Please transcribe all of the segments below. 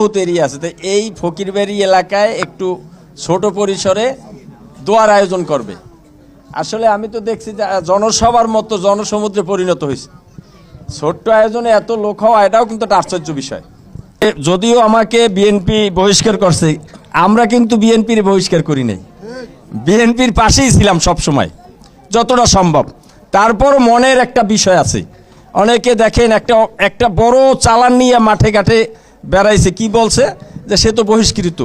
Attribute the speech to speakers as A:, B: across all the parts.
A: বহুত এরিয়া আছে, তো এই ফকিরবাড়ি এলাকায় একটু ছোট পরিসরে দোয়ার আয়োজন করবে। আসলে আমি তো দেখছি যে জনসভার মতো জনসমুদ্রে পরিণত হয়েছে। ছোট্ট আয়োজনে এত লোক হওয়া এটাও কিন্তু একটা আশ্চর্য বিষয়। যদিও আমাকে বিএনপি বহিষ্কার করছে, আমরা কিন্তু বিএনপির বহিষ্কার করি নাই, বিএনপির পাশেই ছিলাম সব সময় যতটা সম্ভব। তারপর মনের একটা বিষয় আছে, অনেকে দেখেন একটা বড় চালান নিয়ে মাঠে ঘাটে বেড়াইছে, কি বলছে যে সে তো বহিষ্কৃত,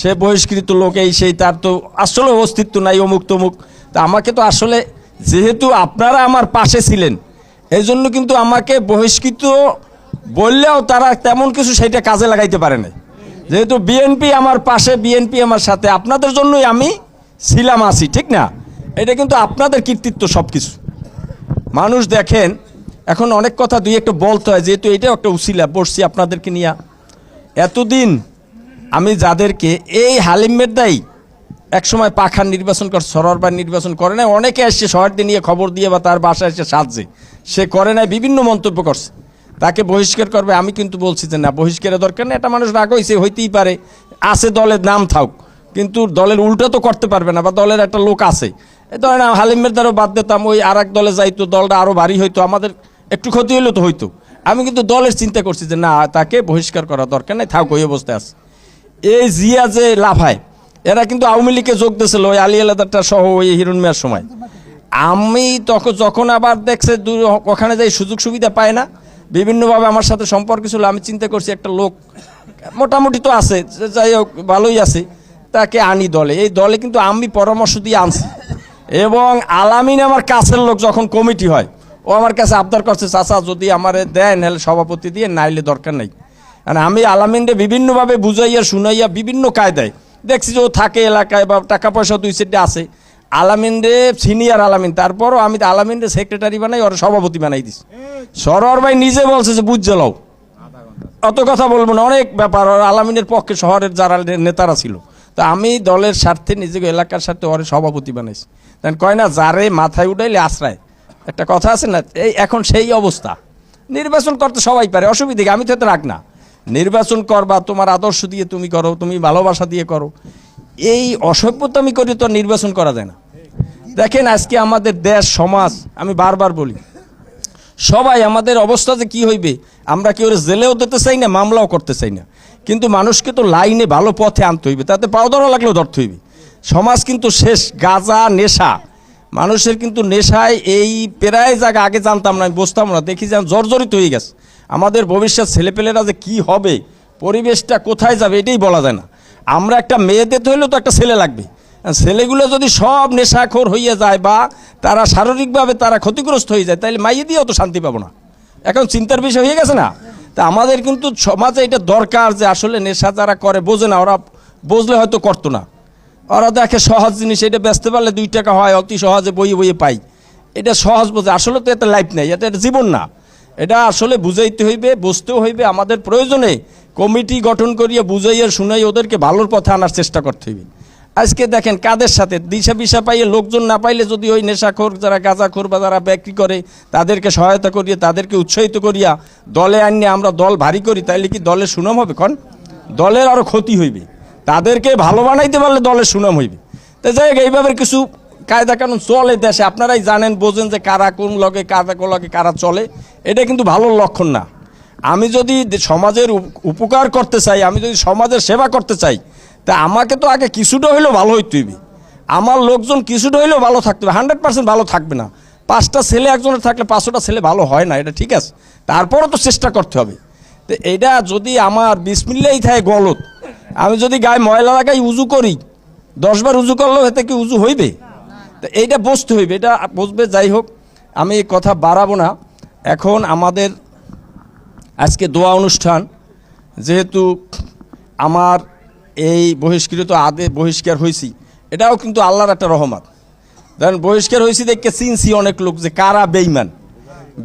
A: সে বহিষ্কৃত লোক, এই সেই, তার তো আসলে অস্তিত্ব নাই, অমুক তমুক। তা আমাকে তো আসলে, যেহেতু আপনারা আমার পাশে ছিলেন, এই জন্য কিন্তু আমাকে বহিষ্কৃত বললেও তারা তেমন কিছু সেটা কাজে লাগাইতে পারে না। যেহেতু বিএনপি আমার পাশে, বিএনপি আমার সাথে, আপনাদের জন্যই আমি ছিলাম, আছি, ঠিক না? এটা কিন্তু আপনাদের কৃতিত্ব সব কিছু। মানুষ দেখেন এখন অনেক কথা দুই একটা বলতে হয়, যেহেতু এটাও একটা উসিলা বসছি আপনাদেরকে নিয়ে। এতদিন আমি যাদেরকে, এই হালিম মের্দাই একসময় পাখার নির্বাচন করে, সরোয়ারবার নির্বাচন করে না, অনেকে এসছে শহরটি নিয়ে খবর দিয়ে বা তার বাসায় এসে সাজছে, সে করে নাই, বিভিন্ন মন্তব্য করছে, তাকে বহিষ্কার করবে। আমি কিন্তু বলছি যে না, বহিষ্কারের দরকার নেই। একটা মানুষ রাগ হয়েছে, হইতেই পারে, আছে দলের নাম থাক, কিন্তু দলের উল্টা তো করতে পারবে না, বা দলের একটা লোক আছে, এ ধরেন হালিমের দ্বারাও বাদ দিতাম, ওই আর এক দলে যাইতো, দলটা আরও ভারী হইতো, আমাদের একটু ক্ষতি হইলেও তো হইতো। আমি কিন্তু দলের চিন্তা করছি যে না, তাকে বহিষ্কার করা দরকার নেই, থাক ওই অবস্থায় আছে। এই জিয়া যে লাফায়, এরা কিন্তু আওয়ামী লীগে যোগ দিয়েছিল ওই আলী আলাদারটা সহ, ওই হিরণ মিয়ার সময়। আমি যখন আবার দেখছে ওখানে যাই সুযোগ সুবিধা পায় না, বিভিন্নভাবে আমার সাথে সম্পর্ক ছিল, আমি চিন্তা করছি একটা লোক মোটামুটি তো আছে, যাই হোক ভালোই আছে, তাকে আনি দলে। এই দলে কিন্তু আমি পরামর্শ দিয়ে আনছি, এবং আলামিন আমার কাছের লোক, যখন কমিটি হয় ও আমার কাছে আবদার করছে, চাচা যদি আমারে দেয় নাহলে সভাপতি দিয়ে, নাইলে দরকার নেই। মানে আমি আলামিনরে বিভিন্নভাবে বুঝাইয়া শুনাইয়া বিভিন্ন কায়দায় দেখছি যে ও থাকে এলাকায়, বা টাকা পয়সা দুই সাইডে আছে, আলামিনরে সিনিয়র আলামিন, তারপরও আমি আলামিনরে সেক্রেটারি বানাই, ওর সভাপতি বানাই দিছি। সরোয়ার ভাই নিজে বলছে যে বুঝ জ্বালাও, অত কথা বলবো না, অনেক ব্যাপার। আর আলামিনের পক্ষে শহরের যারা নেতারা ছিল, তা আমি দলের স্বার্থে, নিজেকে এলাকার স্বার্থে ওর সভাপতি বানাইছি। তাই কয় না, যারে মাথায় উঠাইলে আশ্রয়, একটা কথা আছে না, এই এখন সেই অবস্থা। নির্বাচন করতে সবাই পারে, অসুবিধা কি? আমি তো এতে রাখ না, নির্বাচন করবা তোমার আদর্শ দিয়ে তুমি করো, তুমি ভালোবাসা দিয়ে করো। এই অসভ্যতামি করে তো নির্বাচন করা যায় না। দেখেন আজকে আমাদের দেশ সমাজ, আমি বারবার বলি, সবাই আমাদের অবস্থা যে কী হইবে, আমরা কেউ জেলেও দিতে চাই না, মামলাও করতে চাই না, কিন্তু মানুষকে তো লাইনে ভালো পথে আনতে হইবে, তাতে পাও ধরা লাগলেও ধরতে হইবে। সমাজ কিন্তু শেষ, গাঁজা নেশা, মানুষের কিন্তু নেশায় এই প্রায় জায়গা আগে জানতাম না, আমি বুঝতাম না, দেখি যে জর্জরিত হয়ে গেছে। আমাদের ভবিষ্যৎ ছেলেপেলেরা যে কী হবে, পরিবেশটা কোথায় যাবে, এটাই বলা যায় না। আমরা একটা মেয়ে দিতে হইলেও তো একটা ছেলে লাগবে, ছেলেগুলো যদি সব নেশাখোর হইয়া যায়, বা তারা শারীরিকভাবে তারা ক্ষতিগ্রস্ত হয়ে যায়, তাহলে মাইয়ে দিয়েও তো শান্তি পাবো না। এখন চিন্তার বিষয় হয়ে গেছে না? তা আমাদের কিন্তু সমাজে এটা দরকার যে আসলে নেশা যারা করে বোঝে না, ওরা বুঝলে হয়তো করতো না, ওরা দেখে সহজ জিনিস, এটা বেচতে পারলে 2 টাকা হয়, অতি সহজে বইয়ে বইয়ে পাই, এটা সহজ বোঝে। আসলে তো এটা লাইফ নেই, এটা জীবন না, এটা আসলে বুঝাইতে হইবে, বুঝতেও হইবে। আমাদের প্রয়োজনে কমিটি গঠন করিয়া বুঝাইয়া শুনাই ওদেরকে ভালোর পথে আনার চেষ্টা করতে হইবে। আজকে দেখেন কাদের সাথে দিশা বিশা পাইয়ে, লোকজন না পাইলে যদি ওই নেশাখোর যারা গাঁজাখোর বা যারা বিক্রি করে তাদেরকে সহায়তা করিয়া, তাদেরকে উৎসাহিত করিয়া দলে আনিয়ে আমরা দল ভারী করি, তাইলে কি দলের সুনাম হবে? কন দলের আরও ক্ষতি হইবে। তাদেরকে ভালো বানাইতে পারলে দলের সুনাম হইবে। তো যাই হোক, এইভাবে কিছু কায়দা কানুন চলে দেশে, আপনারাই জানেন, বোঝেন যে কারা কোন লগে, কারা কোন লগে কারা চলে। এটা কিন্তু ভালো লক্ষণ না। আমি যদি সমাজের উপকার করতে চাই, আমি যদি সমাজের সেবা করতে চাই, তা আমাকে তো আগে কিছুটা হইলেও ভালো হইতে হইবে, আমার লোকজন কিছুটা হইলেও ভালো থাকতে হবে। 100% ভালো থাকবে না, 5টা ছেলে একজনের থাকলে 500টা ছেলে ভালো হয় না, এটা ঠিক আছে, তারপরও তো চেষ্টা করতে হবে। তো এইটা যদি আমার বিসমিল্লাহি থাকে গলত, আমি যদি গায়ে ময়লা লাগাই উজু করি, 10 বার উজু করলেও এতে কি উজু হইবে? তো এইটা বুঝতে হইবে, এটা বুঝবে। যাই হোক, আমি কথা বাড়াবো না। এখন আমাদের আজকে দোয়া অনুষ্ঠান, যেহেতু আমার এই বহিষ্কৃত বহিষ্কার হয়েছি, এটাও কিন্তু আল্লাহর একটা রহমত। ধরেন বহিষ্কার হয়েছি দেখে চিনছি অনেক লোক যে কারা বেঈমান।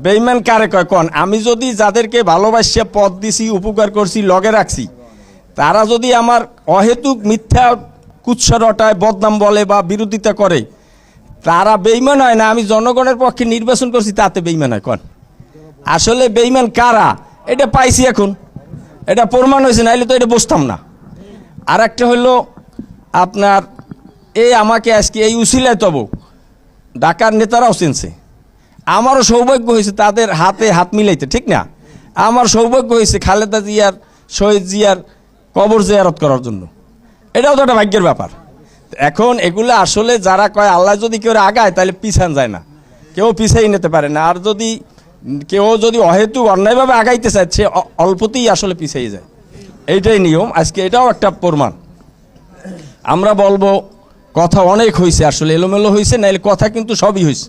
A: বেঈমান কারে কয় কন? আমি যদি যাদেরকে ভালোবাসিয়া পথ দিছি, উপকার করছি, লগে রাখছি, তারা যদি আমার অহেতুক মিথ্যা কুৎসা রটায়, বদনাম বলে বা বিরোধিতা করে, তারা বেঈমান হয় না। আমি জনগণের পক্ষে নির্বাচন করছি, তাতে বেঈমান হয় কন? আসলে বেঈমান কারা এটা পাইছি এখন, এটা প্রমাণ হয়েছে, নাইলে তো এটা বুঝতাম না। আর একটা হইলো আপনার এই আমাকে আজকে এই উসিলায় তব ঢাকার নেতারাও চিনছে। আমারও সৌভাগ্য হয়েছে তাদের হাতে হাত মিলাইতে, ঠিক না? আমার সৌভাগ্য হয়েছে খালেদা জিয়ার, শহীদ জিয়ার কবর জিয়ারত করার জন্য। এটাও তো একটা ভাগ্যের ব্যাপার। এখন এগুলো আসলে যারা কয় আল্লাহ যদি কেউ আগায় তাহলে পিছান যায় না, কেউ পিছাই নিতে পারে না। আর যদি কেউ যদি অহেতুক অন্যায়ভাবে আগাইতে চায় সে অল্পতেই আসলে পিছিয়ে যায়, এইটাই নিয়ম। আজকে এটাও একটা প্রমাণ। আমরা বলবো কথা অনেক হয়েছে, আসলে এলোমেলো হয়েছে, নাইলে কথা কিন্তু সবই হয়েছে।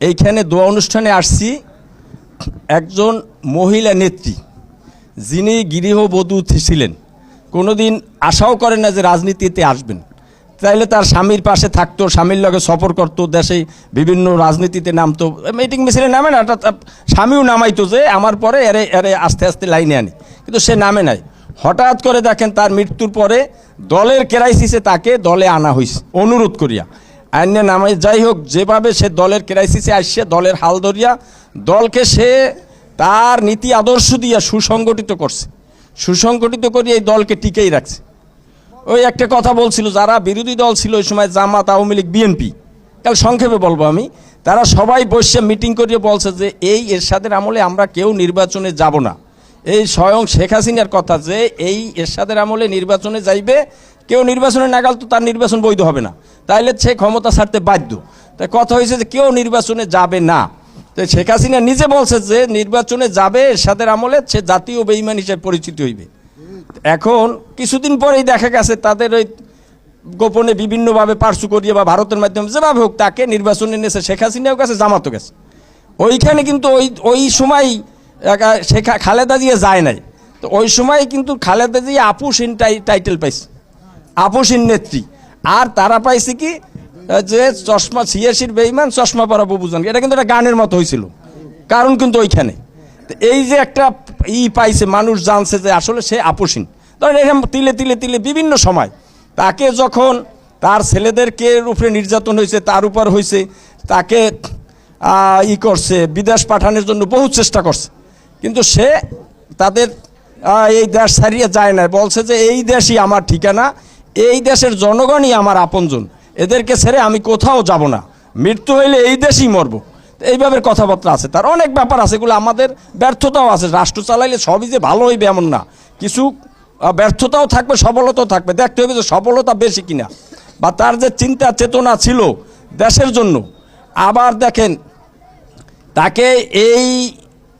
A: এইখানে দোয়া অনুষ্ঠানে আসছি একজন মহিলা নেত্রী, যিনি গৃহবধূ ছিলেন, কোনোদিন আশাও করেন না যে রাজনীতিতে আসবেন। তাইলে তার স্বামীর পাশে থাকতো, স্বামীর লগে সফর করতো, দেশে বিভিন্ন রাজনীতিতে নামতো, মিটিং মিছিলে নামে না, স্বামীও নামাইতো যে আমার পরে এরে এরে আস্তে আস্তে লাইনে আনি, কিন্তু সে নামে নাই। হঠাৎ করে দেখেন তার মৃত্যুর পরে দলের ক্রাইসিসে তাকে দলে আনা হয়েছে অনুরোধ করিয়া, আইনে নামাই। যাই হোক, যেভাবে সে দলের ক্রাইসিসে আসছে, দলের হাল ধরিয়া দলকে সে তার নীতি আদর্শ দিয়া সুসংগঠিত করছে, সুসংগঠিত করিয়া এই দলকে টিকেই রাখছে। ওই একটা কথা বলছিল, যারা বিরোধী দল ছিল ওই সময়, জামাত, আওয়ামী লীগ, বিএনপি, কাল সংক্ষেপে বলবো আমি, তারা সবাই বসে মিটিং করিয়ে বলছে যে এই এরশাদের আমলে আমরা কেউ নির্বাচনে যাব না। এই স্বয়ং শেখ হাসিনার কথা যে এই এরশাদের আমলে নির্বাচনে যাইবে, কেউ নির্বাচনে না গেল তো তার নির্বাচন বৈধ হবে না, তাইলে সে ক্ষমতা ছাড়তে বাধ্য। তাই কথা হয়েছে যে কেউ নির্বাচনে যাবে না। তো শেখ হাসিনা নিজে বলছে যে নির্বাচনে যাবে এরশাদের আমলে সে জাতীয় বেঈমান হিসেবে পরিচিত হইবে। এখন কিছুদিন পরেই দেখা গেছে তাদের ওই গোপনে বিভিন্নভাবে পার্সু করিয়ে বা ভারতের মাধ্যমে যেভাবে হোক তাকে নির্বাচনে এনেছে, শেখ হাসিনাও গেছে, জামাতও গেছে। ওইখানে কিন্তু ওই সময় খালেদা জিয়া যায় নাই। তো ওই সময় কিন্তু খালেদা জিয়া আপুসীন টাইটেল পাইছে, আপুসীন নেত্রী। আর তারা পাইছে কি যে চশমা ছিয়াশির বেঈমান চশমা পরা বুবুজান, এটা কিন্তু একটা গানের মতো হয়েছিল, কারণ কিন্তু ওইখানে এই যে একটা পাইছে, মানুষ জানছে যে আসলে সে আপুসীন। ধরেন এরকম তিলে তিলে তিলে বিভিন্ন সময় তাকে যখন তার ছেলেদেরকে উপরে নির্যাতন হয়েছে, তার উপর হয়েছে, তাকে করছে, বিদেশ পাঠানোর জন্য বহু চেষ্টা করছে, কিন্তু সে তাদের এই দেশ ছাড়িয়ে যায় না, বলছে যে এই দেশই আমার ঠিকানা, এই দেশের জনগণই আমার আপনজন, এদেরকে ছেড়ে আমি কোথাও যাব না, মৃত্যু হইলে এই দেশেই মরবো। এইভাবে কথাবার্তা আছে, তার অনেক ব্যাপার আছে, এগুলো আমাদের ব্যর্থতাও আছে। রাষ্ট্র চালাইলে সবই যে ভালো হইবে এমন না, কিছু ব্যর্থতাও থাকবে, সফলতাও থাকবে। দেখতে হবে যে সফলতা বেশি কিনা, বা তার যে চিন্তা চেতনা ছিল দেশের জন্য। আবার দেখেন তাকে এই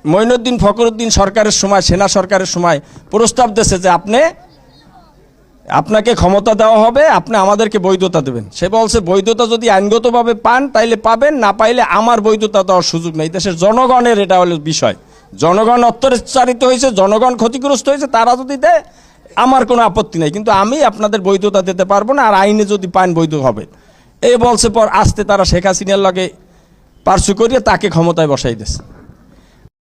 A: মঈনুদ্দিন ফখরুদ্দিন সরকারের সময়, সেনা সরকারের সময় প্রস্তাব দিয়েছে যে আপনাকে ক্ষমতা দেওয়া হবে, আপনি আমাদেরকে বৈধতা দেবেন। সে বলছে বৈধতা যদি আইনগতভাবে পান তাইলে পাবেন, না পাইলে আমার বৈধতা দেওয়ার সুযোগ নেই। দেশের জনগণের এটা হলো বিষয়, জনগণ অত্যাচারিত হয়েছে, জনগণ ক্ষতিগ্রস্ত হয়েছে, তারা যদি দেয় আমার কোনো আপত্তি নেই, কিন্তু আমি আপনাদের বৈধতা দিতে পারবো না, আর আইনে যদি পান বৈধ হবে। এই বলছে পর আস্তে তারা শেখ হাসিনার লগে পার্সু করিয়ে তাকে ক্ষমতায় বসাই দিয়েছে।